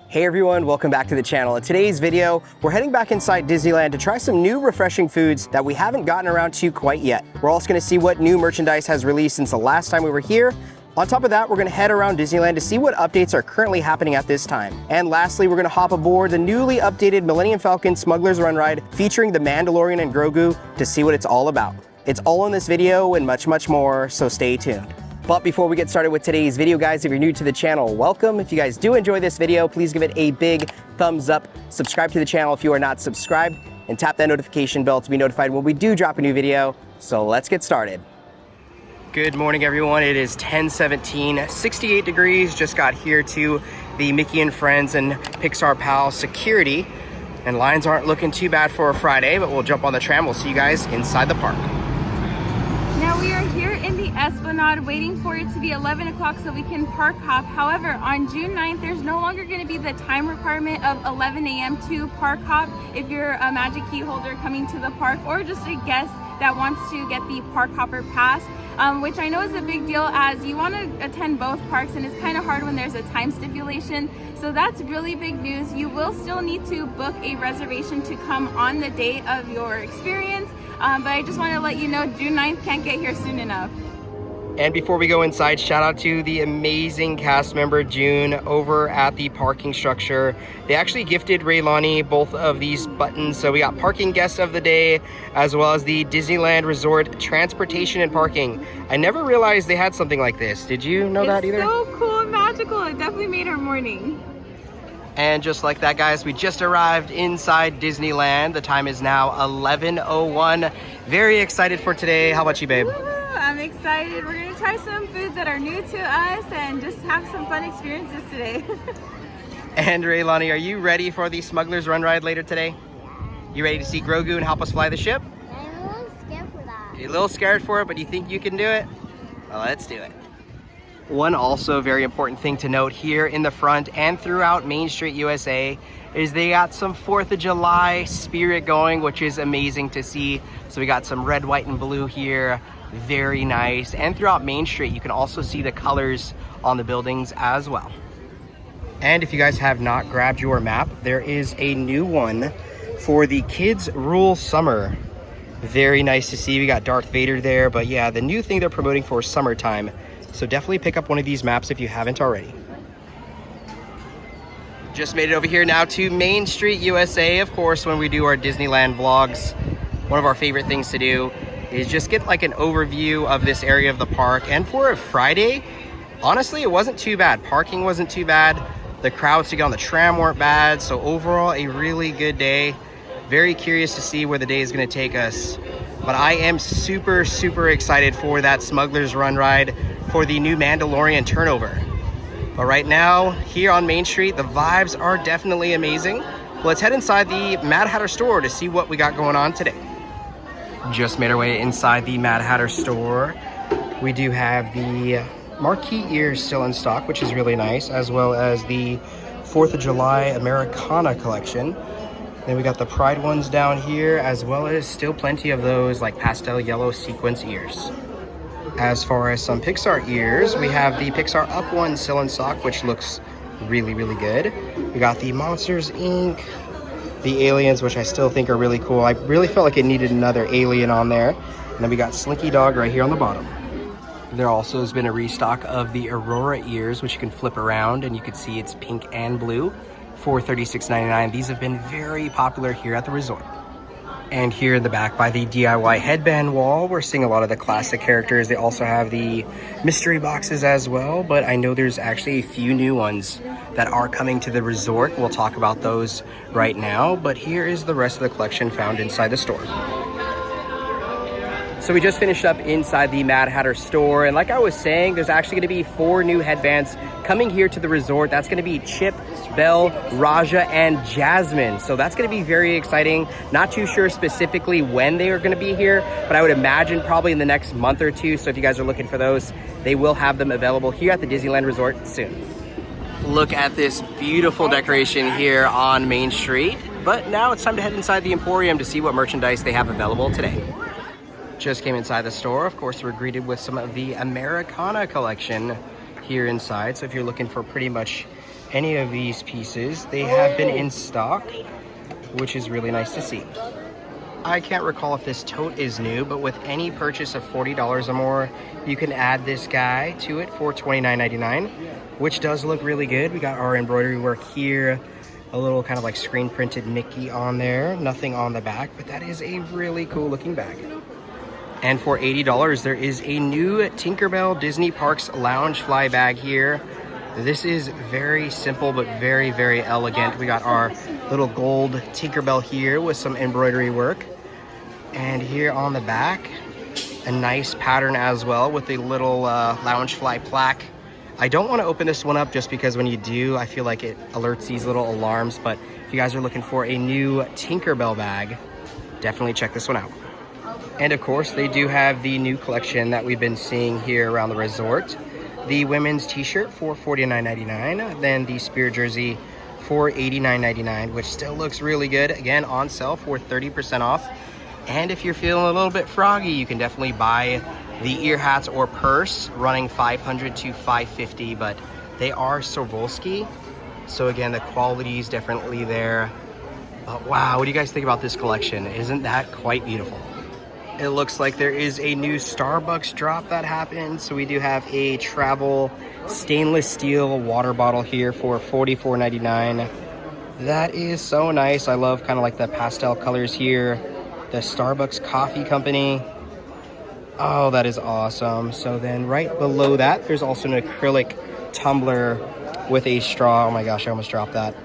Hey everyone, welcome back to the channel. In today's video, we're heading back inside Disneyland to try some new refreshing foods that we haven't gotten around to quite yet. We're also gonna see what new merchandise has released since the last time we were here. On top of that, we're gonna head around Disneyland to see what updates are currently happening at this time. And lastly, we're gonna hop aboard the newly updated Millennium Falcon Smuggler's Run ride featuring the Mandalorian and Grogu to see what it's all about. It's all in this video and much, much more, so stay tuned. But before we get started with today's video, guys, if you're new to the channel, welcome. If you guys do enjoy this video, please give it a big thumbs up. Subscribe to the channel if you are not subscribed, and tap that notification bell to be notified when we do drop a new video. So let's get started. Good morning, everyone. It is 10:17, 68 degrees. Just got here to the Mickey and Friends and Pixar Pal security, and lines aren't looking too bad for a Friday, but we'll jump on the tram. We'll see you guys inside the park. Now we are here in the Esplanade waiting for it to be 11 o'clock so we can park hop. However, on June 9th, there's no longer going to be the time requirement of 11 a.m. to park hop if you're a Magic Key holder coming to the park or just a guest that wants to get the Park Hopper Pass, which I know is a big deal as you want to attend both parks and it's kind of hard when there's a time stipulation. So that's really big news. You will still need to book a reservation to come on the day of your experience. But I just want to let you know June 9th can't get here soon enough. And before we go inside, shout out to the amazing cast member June over at the parking structure. They actually gifted Raylani both of these buttons. So we got parking guest of the day, as well as the Disneyland Resort transportation and parking. I never realized they had something like this. Did you know that either? It's so cool and magical. It definitely made our morning. And just like that, guys, we just arrived inside Disneyland. The time is now 11:01. Very excited for today. How about you, babe? Woohoo! I'm excited. We're going to try some foods that are new to us and just have some fun experiences today. And Raylani, are you ready for the Smuggler's Run ride later today? You ready to see Grogu and help us fly the ship? I'm a little scared for that. You're a little scared for it, but you think you can do it? Well, let's do it. One also very important thing to note here in the front and throughout Main Street USA is they got some 4th of July spirit going, which is amazing to see. So we got some red, white, and blue here. Very nice. And throughout Main Street, you can also see the colors on the buildings as well. And if you guys have not grabbed your map, there is a new one for the Kids Rule Summer. Very nice to see. We got Darth Vader there, but yeah, the new thing they're promoting for summertime. So definitely pick up one of these maps if you haven't already. Just made it over here now to Main Street USA. Of course, when we do our Disneyland vlogs, one of our favorite things to do is just get like an overview of this area of the park. And for a Friday, honestly, it wasn't too bad. Parking wasn't too bad. The crowds to get on the tram weren't bad. So overall, a really good day. Very curious to see where the day is going to take us. But I am super, super excited for that Smuggler's Run ride for the new Mandalorian turnover. But right now, here on Main Street, the vibes are definitely amazing. Let's head inside the Mad Hatter store to see what we got going on today. Just made our way inside the Mad Hatter store. We do have the marquee ears still in stock, which is really nice, as well as the 4th of July Americana collection. Then we got the Pride ones down here, as well as still plenty of those like pastel yellow sequence ears. As far as some Pixar ears, we have the Pixar Up one still in stock, which looks really, really good. We got the Monsters Inc., the aliens, which I still think are really cool. I really felt like it needed another alien on there. And then we got Slinky Dog right here on the bottom. There also has been a restock of the Aurora ears, which you can flip around and you can see it's pink and blue for $36.99. These have been very popular here at the resort. And here in the back by the DIY headband wall, we're seeing a lot of the classic characters. They also have the mystery boxes as well, but I know there's actually a few new ones that are coming to the resort. We'll talk about those right now, but here is the rest of the collection found inside the store. So we just finished up inside the Mad Hatter store, and like I was saying, there's actually going to be 4 new headbands coming here to the resort. That's going to be Chip, Belle, Raja, and Jasmine. So that's going to be very exciting. Not too sure specifically when they are going to be here, but I would imagine probably in the next month or two. So if you guys are looking for those, they will have them available here at the Disneyland Resort soon. Look at this beautiful decoration here on Main Street. But now it's time to head inside the Emporium to see what merchandise they have available today. Just came inside the store. Of course, we're greeted with some of the Americana collection here inside. So if you're looking for pretty much any of these pieces. They have been in stock, which is really nice to see. I can't recall if this tote is new, but with any purchase of $40 or more, you can add this guy to it for $29.99, which does look really good. We got our embroidery work here, a little kind of like screen printed Mickey on there, nothing on the back, but that is a really cool looking bag. And for $80, there is a new Tinkerbell Disney Parks Lounge Fly bag here. This is very simple, but very, very elegant. We got our little gold Tinkerbell here with some embroidery work. And here on the back, a nice pattern as well with a little Loungefly plaque. I don't want to open this one up just because when you do, I feel like it alerts these little alarms. But if you guys are looking for a new Tinkerbell bag, definitely check this one out. And of course, they do have the new collection that we've been seeing here around the resort. The women's t-shirt for $49.99, then the Spirit jersey for $89.99, which still looks really good. Again, on sale for 30% off. And if you're feeling a little bit froggy, you can definitely buy the ear hats or purse, running $500 to $550, but they are Swarovski. So again, the quality is definitely there. But wow, what do you guys think about this collection? Isn't that quite beautiful? It looks like there is a new Starbucks drop that happened. So we do have a travel stainless steel water bottle here for $44.99. That is so nice. I love kind of like the pastel colors here. The Starbucks Coffee Company. Oh, that is awesome. So then right below that, there's also an acrylic tumbler with a straw. Oh my gosh, I almost dropped that.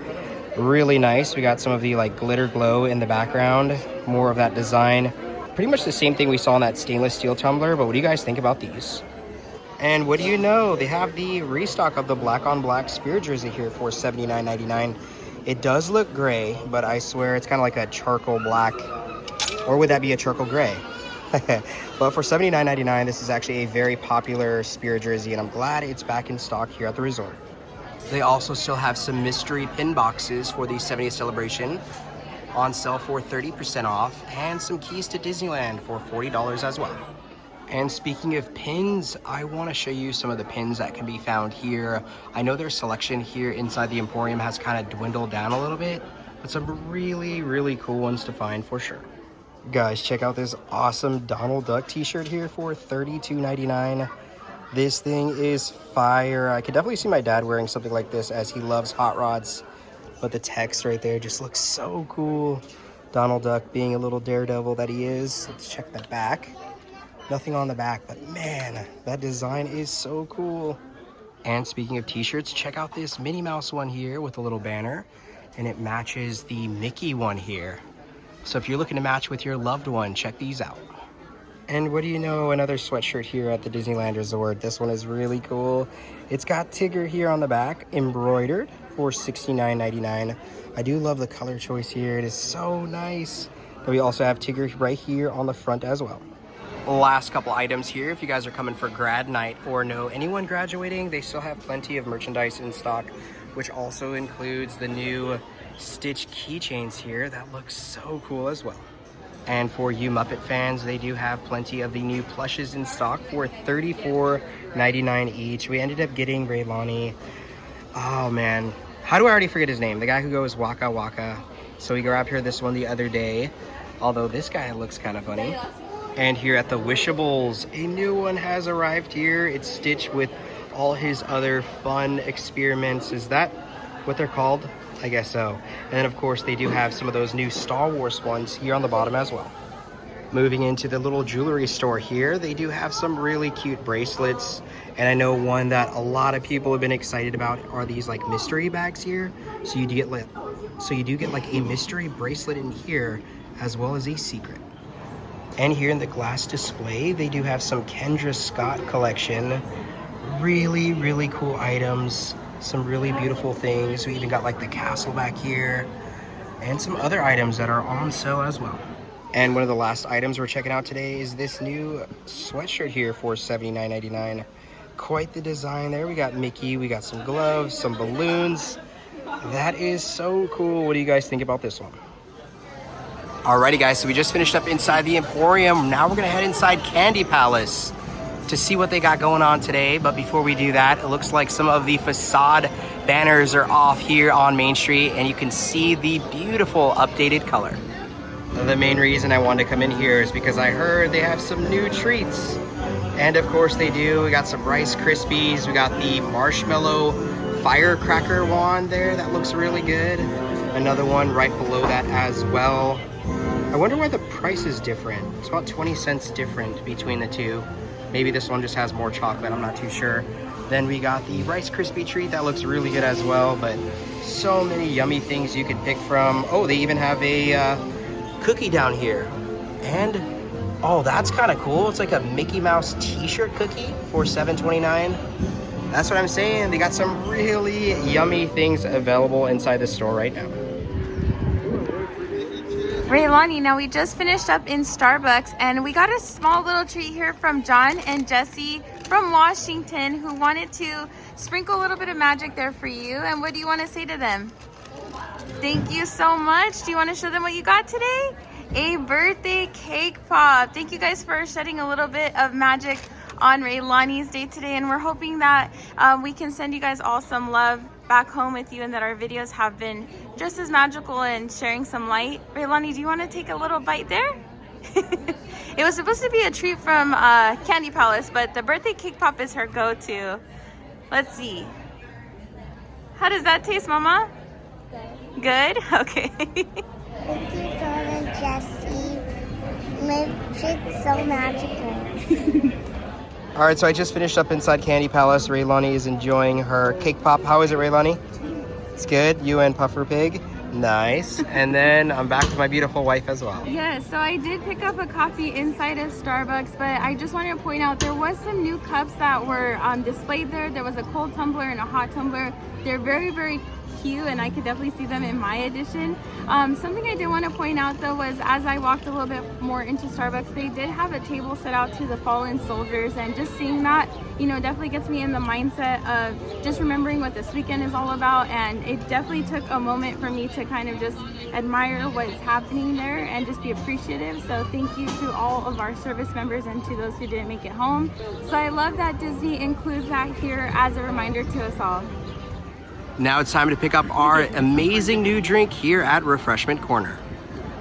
Really nice. We got some of the like glitter glow in the background. More of that design. Pretty much the same thing we saw in that stainless steel tumbler, but what do you guys think about these? And what do you know? They have the restock of the black on black Spirit jersey here for $79.99. It does look gray, but I swear it's kind of like a charcoal black, or would that be a charcoal gray? But for $79.99, this is actually a very popular Spirit jersey, and I'm glad it's back in stock here at the resort. They also still have some mystery pin boxes for the 70th celebration on sale for 30% off, and some keys to Disneyland for $40 as well. And speaking of pins, I want to show you some of the pins that can be found here. I know their selection here inside the Emporium has kind of dwindled down a little bit, but some really, really cool ones to find for sure. Guys, check out this awesome Donald Duck t-shirt here for $32.99. This thing is fire. I could definitely see my dad wearing something like this as he loves hot rods. But the text right there just looks so cool. Donald Duck being a little daredevil that he is. Let's check the back. Nothing on the back, but man, that design is so cool. And speaking of t-shirts, check out this Minnie Mouse one here with a little banner. And it matches the Mickey one here. So if you're looking to match with your loved one, check these out. And what do you know, another sweatshirt here at the Disneyland Resort. This one is really cool. It's got Tigger here on the back, embroidered for $69.99. I do love the color choice here. It is so nice. And we also have Tigger right here on the front as well. Last couple items here. If you guys are coming for grad night or know anyone graduating, they still have plenty of merchandise in stock, which also includes the new Stitch keychains here. That looks so cool as well. And for you Muppet fans, they do have plenty of the new plushes in stock for $34.99 each. We ended up getting Raylani. Oh man, how do I already forget his name? The guy who goes Waka Waka. So we grabbed her this one the other day, although this guy looks kind of funny. And here at the Wishables, a new one has arrived here. It's Stitch with all his other fun experiments. Is that what they're called? I guess so. And then of course they do have some of those new Star Wars ones here on the bottom as well. Moving into the little jewelry store here, they do have some really cute bracelets. And I know one that a lot of people have been excited about are these like mystery bags here. So you do get like a mystery bracelet in here as well as a secret. And here in the glass display, they do have some Kendra Scott collection. Really, really cool items. Some really beautiful things. We even got like the castle back here and some other items that are on sale as well. And one of the last items we're checking out today is this new sweatshirt here for $79.99. Quite the design there. We got Mickey, we got some gloves, some balloons. That is so cool. What do you guys think about this one? Alrighty guys, so we just finished up inside the Emporium. Now we're gonna head inside Candy Palace. to see what they got going on today. But before we do that, it looks like some of the facade banners are off here on Main Street, and you can see the beautiful updated color. The main reason I wanted to come in here is because I heard they have some new treats. And of course they do. We got some Rice Krispies. We got the marshmallow firecracker wand there. That looks really good. Another one right below that as well. I wonder why the price is different. It's about 20 cents different between the two. Maybe this one just has more chocolate. I'm not too sure. Then we got the Rice Krispie treat. That looks really good as well. But so many yummy things you can pick from. Oh, they even have a cookie down here. And oh, that's kind of cool. It's like a Mickey Mouse t-shirt cookie for $7.29. That's what I'm saying. They got some really yummy things available inside the store right now. Raylani, now we just finished up in Starbucks and we got a small little treat here from John and Jesse from Washington who wanted to sprinkle a little bit of magic there for you. And what do you want to say to them? Thank you so much. Do you want to show them what you got today? A birthday cake pop. Thank you guys for shedding a little bit of magic on Raylani's day today, and we're hoping that we can send you guys all some love back home with you, and that our videos have been just as magical and sharing some light. Raylani, do you want to take a little bite there? It was supposed to be a treat from Candy Palace, but the birthday cake pop is her go-to. Let's see. How does that taste, Mama? Good. Good? Okay. Thank you, John and Jesse. My treat's so magical. All right, so I just finished up inside Candy Palace. Raylani is enjoying her cake pop. How is it, Raylani? It's good. You and Puffer Pig. Nice. And then I'm back with my beautiful wife as well. Yes, so I did pick up a coffee inside of Starbucks, but I just wanted to point out there was some new cups that were displayed there. There was a cold tumbler and a hot tumbler. They're very, very cute, and I could definitely see them in my edition. Something I did want to point out though was as I walked a little bit more into Starbucks, they did have a table set out to the fallen soldiers, and just seeing that, you know, definitely gets me in the mindset of just remembering what this weekend is all about. And it definitely took a moment for me to kind of just admire what is happening there and just be appreciative. So thank you to all of our service members and to those who didn't make it home. So I love that Disney includes that here as a reminder to us all. Now it's time to pick up our amazing new drink here at Refreshment Corner.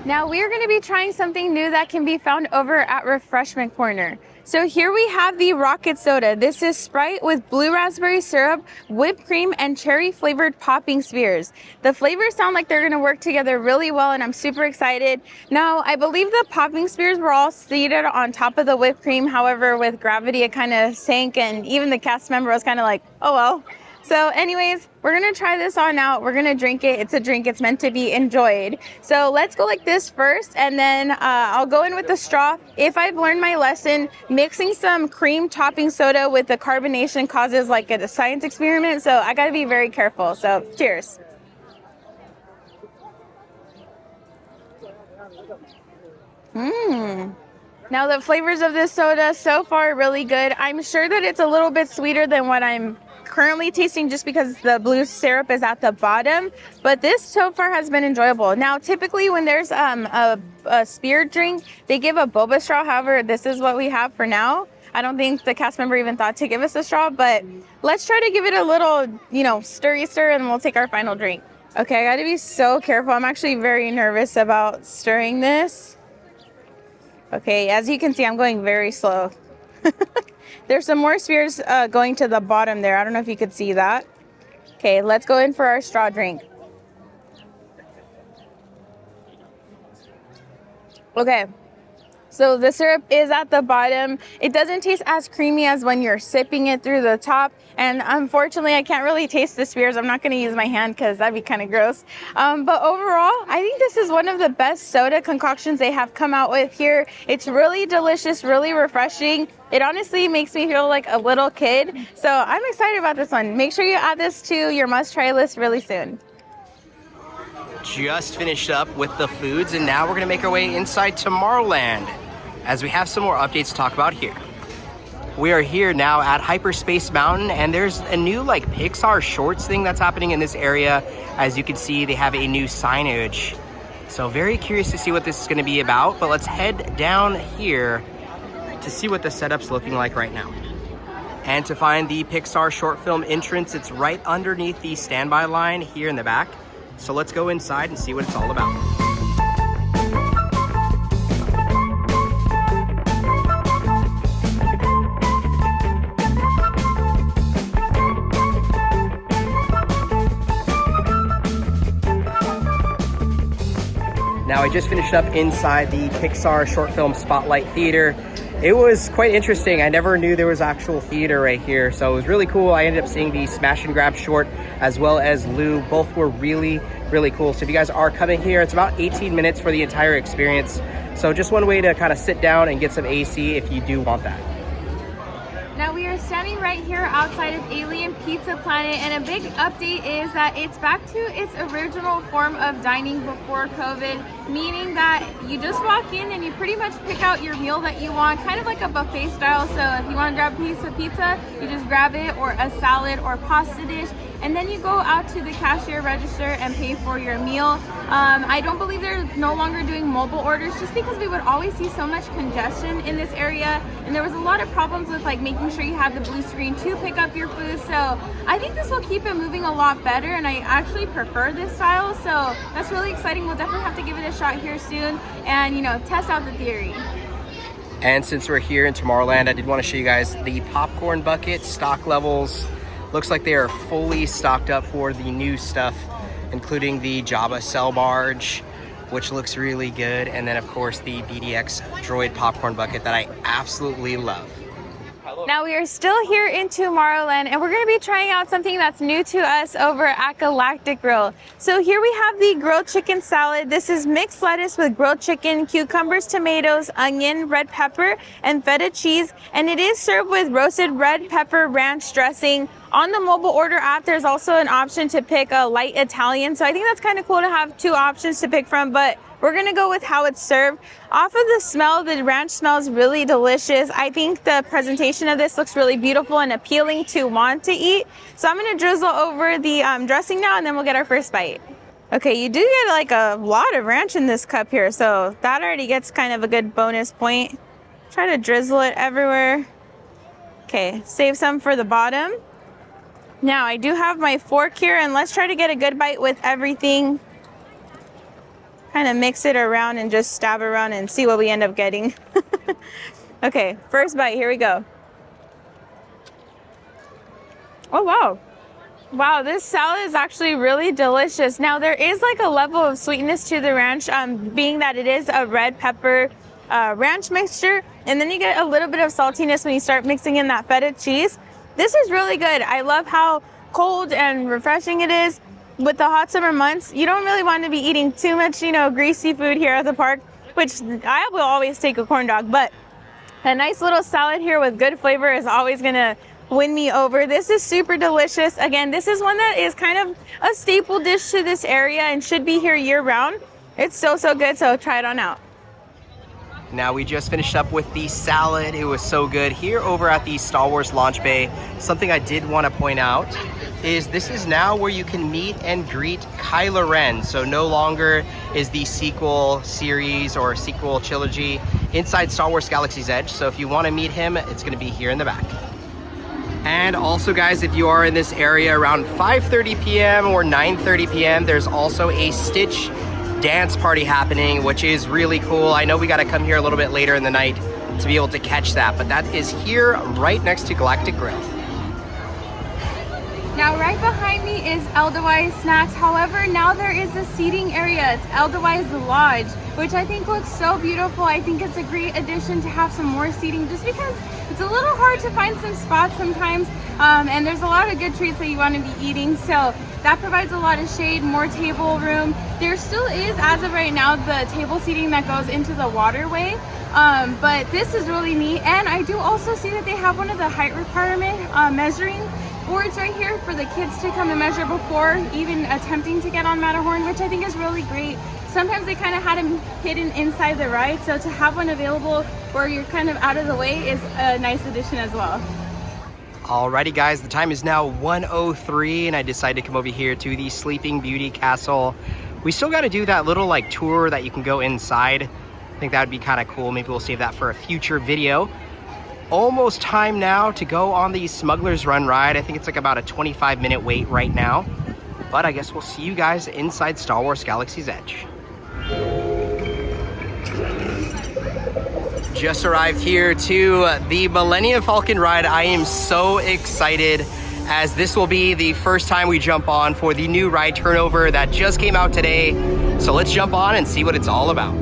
Now we are going to be trying something new that can be found over at Refreshment Corner. So here we have the Rocket Soda. This is Sprite with blue raspberry syrup, whipped cream, and cherry flavored popping spheres. The flavors sound like they're going to work together really well, and I'm super excited. Now I believe the popping spheres were all seated on top of the whipped cream. However, with gravity it kind of sank, and even the cast member was kind of like, oh well. So anyways, we're going to try this on out. We're going to drink it. It's a drink. It's meant to be enjoyed. So let's go like this first, and then I'll go in with the straw. If I've learned my lesson, mixing some cream topping soda with the carbonation causes like a science experiment. So I got to be very careful. So cheers. Now the flavors of this soda so far are really good. I'm sure that it's a little bit sweeter than what I'm currently tasting just because the blue syrup is at the bottom, but this so far has been enjoyable. Now typically when there's a spear drink, they give a boba straw. However, this is what we have for now. I don't think the cast member even thought to give us a straw, but let's try to give it a little, you know, stir and we'll take our final drink. Okay, I gotta be so careful. I'm actually very nervous about stirring this. Okay, as you can see, I'm going very slow. There's some more spheres going to the bottom there. I don't know if you could see that. Okay, let's go in for our straw drink. Okay, so the syrup is at the bottom. It doesn't taste as creamy as when you're sipping it through the top. And unfortunately, I can't really taste the spheres. I'm not going to use my hand because that'd be kind of gross. But overall, I think this is one of the best soda concoctions they have come out with here. It's really delicious, really refreshing. It honestly makes me feel like a little kid. So I'm excited about this one. Make sure you add this to your must-try list really soon. Just finished up with the foods, and now we're going to make our way inside Tomorrowland as we have some more updates to talk about here. We are here now at Hyperspace Mountain, and there's a new like Pixar shorts thing that's happening in this area. As you can see, they have a new signage. So very curious to see what this is going to be about, but let's head down here to see what the setup's looking like right now. And to find the Pixar short film entrance, it's right underneath the standby line here in the back. So let's go inside and see what it's all about. Now, I just finished up inside the Pixar Short Film Spotlight Theater. It was quite interesting. I never knew there was actual theater right here, so it was really cool. I ended up seeing the Smash and Grab short as well as Lou. Both were really, really cool. So if you guys are coming here, it's about 18 minutes for the entire experience. So just one way to kind of sit down and get some AC if you do want that. Now we are standing right here outside of Alien Pizza Planet, and a big update is that it's back to its original form of dining before COVID, meaning that you just walk in and you pretty much pick out your meal that you want, kind of like a buffet style. So if you want to grab a piece of pizza, you just grab it, or a salad or pasta dish, and then you go out to the cashier register and pay for your meal. I don't believe they're no longer doing mobile orders, just because we would always see so much congestion in this area, and there was a lot of problems with like making sure you have the blue screen to pick up your food. So I think this will keep it moving a lot better, and I actually prefer this style, so that's really exciting. We'll definitely have to give it a shot here soon and, you know, test out the theory. And since we're here in Tomorrowland, I did want to show you guys the popcorn bucket stock levels. Looks like they are fully stocked up for the new stuff, including the Jabba Cell Barge, which looks really good. And then of course the BDX Droid popcorn bucket that I absolutely love. Now we are still here in Tomorrowland, and we're going to be trying out something that's new to us over at Galactic Grill. So here we have the grilled chicken salad. This is mixed lettuce with grilled chicken, cucumbers, tomatoes, onion, red pepper, and feta cheese. And it is served with roasted red pepper ranch dressing. On the mobile order app, there's also an option to pick a light Italian. So I think that's kind of cool to have two options to pick from, but we're gonna go with how it's served. Off of the smell, the ranch smells really delicious. I think the presentation of this looks really beautiful and appealing to want to eat. So I'm gonna drizzle over the dressing now, and then we'll get our first bite. Okay, you do get like a lot of ranch in this cup here, so that already gets kind of a good bonus point. Try to drizzle it everywhere. Okay, save some for the bottom. Now I do have my fork here, and let's try to get a good bite with everything. Kind of mix it around and just stab around and see what we end up getting. Okay, first bite, here we go. Oh, wow. Wow, this salad is actually really delicious. Now there is like a level of sweetness to the ranch, being that it is a red pepper ranch mixture. And then you get a little bit of saltiness when you start mixing in that feta cheese. This is really good. I love how cold and refreshing it is. With the hot summer months, you don't really want to be eating too much, you know, greasy food here at the park, which I will always take a corn dog, but a nice little salad here with good flavor is always going to win me over. This is super delicious. Again, this is one that is kind of a staple dish to this area and should be here year round. It's so good, so try it on out. Now we just finished up with the salad. It was so good. Here over at the Star Wars launch bay, something I did want to point out is this is now where you can meet and greet Kylo Ren. So no longer is the sequel series or sequel trilogy inside Star Wars Galaxy's Edge. So if you want to meet him, it's going to be here in the back. And also guys, if you are in this area around 5:30 p.m. or 9:30 p.m., there's also a Stitch dance party happening, which is really cool. I know we got to come here a little bit later in the night to be able to catch that, but that is here right next to Galactic Grill. Now right behind me is Edelweiss Snacks. However, now there is a seating area. It's Edelweiss Lodge, which I think looks so beautiful. I think it's a great addition to have some more seating, just because it's a little hard to find some spots sometimes, and there's a lot of good treats that you want to be eating, so that provides a lot of shade, more table room. There still is, as of right now, the table seating that goes into the waterway, but this is really neat. And I do also see that they have one of the height requirement measuring boards right here for the kids to come and measure before even attempting to get on Matterhorn, which I think is really great. Sometimes they kind of had them hidden inside the ride, so to have one available where you're kind of out of the way is a nice addition as well. Alrighty guys, the time is now 1:03 and I decided to come over here to the Sleeping Beauty Castle. We still got to do that little like tour that you can go inside. I think that would be kind of cool. Maybe we'll save that for a future video. almost time now to go on the Smuggler's Run ride. I think it's like about a 25-minute wait right now. But I guess we'll see you guys inside Star Wars Galaxy's Edge. Just arrived here to the Millennium Falcon ride. I am so excited, as this will be the first time we jump on for the new ride turnover that just came out today. So let's jump on and see what it's all about.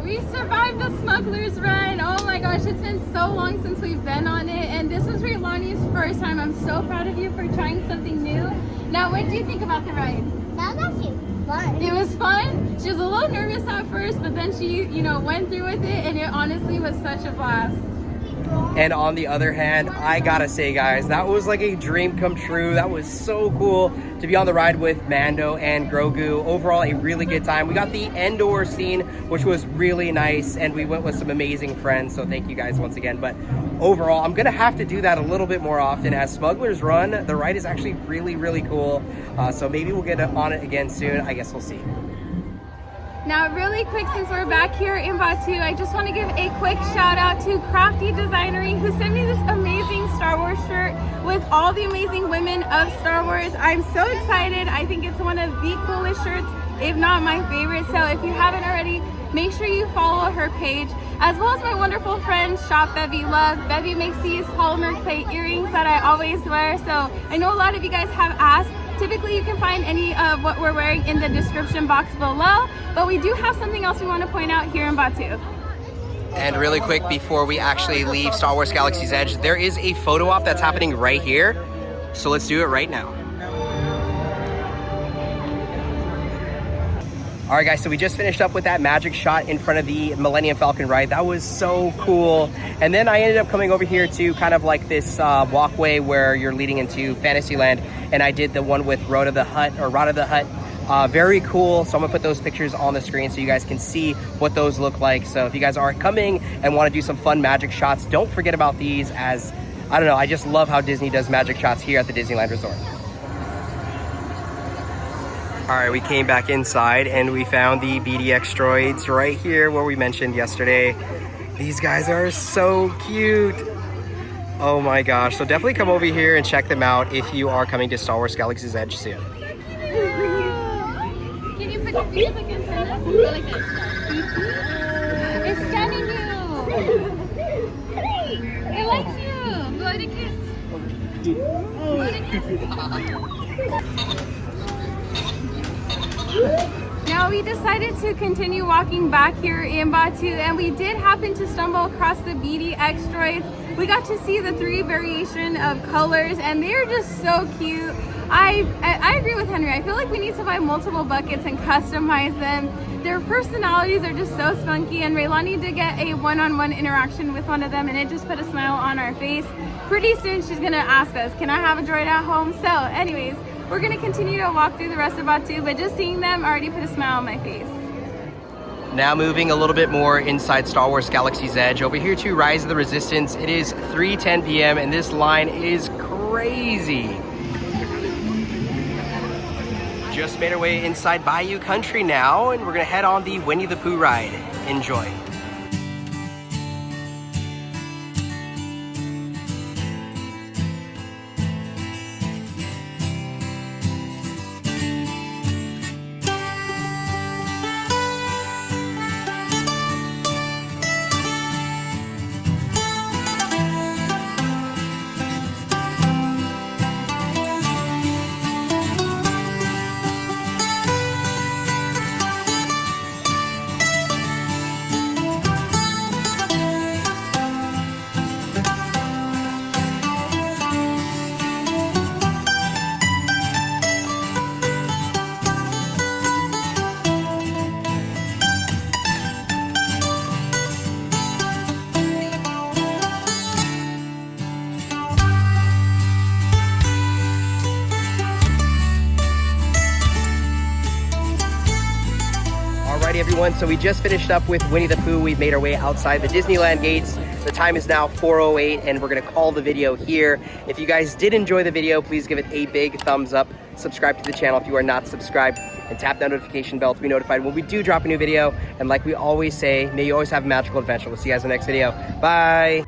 We survived the Smuggler's Run. Oh my gosh, it's been so long since we've been on it, and this was Raylani's first time. I'm so proud of you for trying something new. Now, what do you think about the ride? That was actually fun. It was fun. She was a little nervous at first, but then she, went through with it, and it honestly was such a blast. And on the other hand, I gotta say, guys, that was like a dream come true. That was so cool to be on the ride with Mando and Grogu. Overall, a really good time. We got the Endor scene, which was really nice, and we went with some amazing friends, so thank you guys once again. But overall, I'm gonna have to do that a little bit more often. As Smuggler's Run, the ride is actually really, really cool. So maybe we'll get on it again soon. I guess we'll see. Now, really quick, since we're back here in Batu, I just want to give a quick shout out to Crafty Designery, who sent me this amazing Star Wars shirt with all the amazing women of Star Wars. I'm so excited. I think it's one of the coolest shirts, if not my favorite. So if you haven't already, make sure you follow her page, as well as my wonderful friend Shop Bevy Love. Bevy makes these polymer clay earrings that I always wear. So I know a lot of you guys have asked. Typically, you can find any of what we're wearing in the description box below, but we do have something else we want to point out here in Batu. And really quick, before we actually leave Star Wars Galaxy's Edge, there is a photo op that's happening right here. So let's do it right now. All right, guys, so we just finished up with that magic shot in front of the Millennium Falcon ride. That was so cool. And then I ended up coming over here to kind of like this walkway where you're leading into Fantasyland, and I did the one with Rhoda the Hutt. Very cool. So I'm gonna put those pictures on the screen so you guys can see what those look like. So if you guys are coming and want to do some fun magic shots, don't forget about these, as I don't know, I just love how Disney does magic shots here at the Disneyland Resort. All right, we came back inside and we found the BDX droids right here where we mentioned yesterday. These guys are so cute. Oh my gosh. So definitely come over here and check them out if you are coming to Star Wars Galaxy's Edge soon. Can you put your feet against this? Go like this. It's scanning you. It likes you. Blow it a kiss. Blow it a kiss. Now we decided to continue walking back here in Batu, and we did happen to stumble across the beady X-Droids. We got to see the 3 variation of colors, and they're just so cute. I agree with Henry. I feel like we need to buy multiple buckets and customize them. Their personalities are just so spunky, and Raylani did get a one-on-one interaction with one of them, and it just put a smile on our face. Pretty soon she's gonna ask us, can I have a droid at home? So anyways, we're gonna continue to walk through the rest of Batu, but just seeing them already put a smile on my face. Now moving a little bit more inside Star Wars Galaxy's Edge, over here to Rise of the Resistance. It is 3:10 p.m. and this line is crazy. Just made our way inside Bayou Country now, and we're gonna head on the Winnie the Pooh ride. Enjoy. Alrighty everyone, so we just finished up with Winnie the Pooh. We've made our way outside the Disneyland gates. The time is now 4:08 and we're gonna call the video here. If you guys did enjoy the video, please give it a big thumbs up. Subscribe to the channel if you are not subscribed, and tap that notification bell to be notified when we do drop a new video. And like we always say, may you always have a magical adventure. We'll see you guys in the next video. Bye.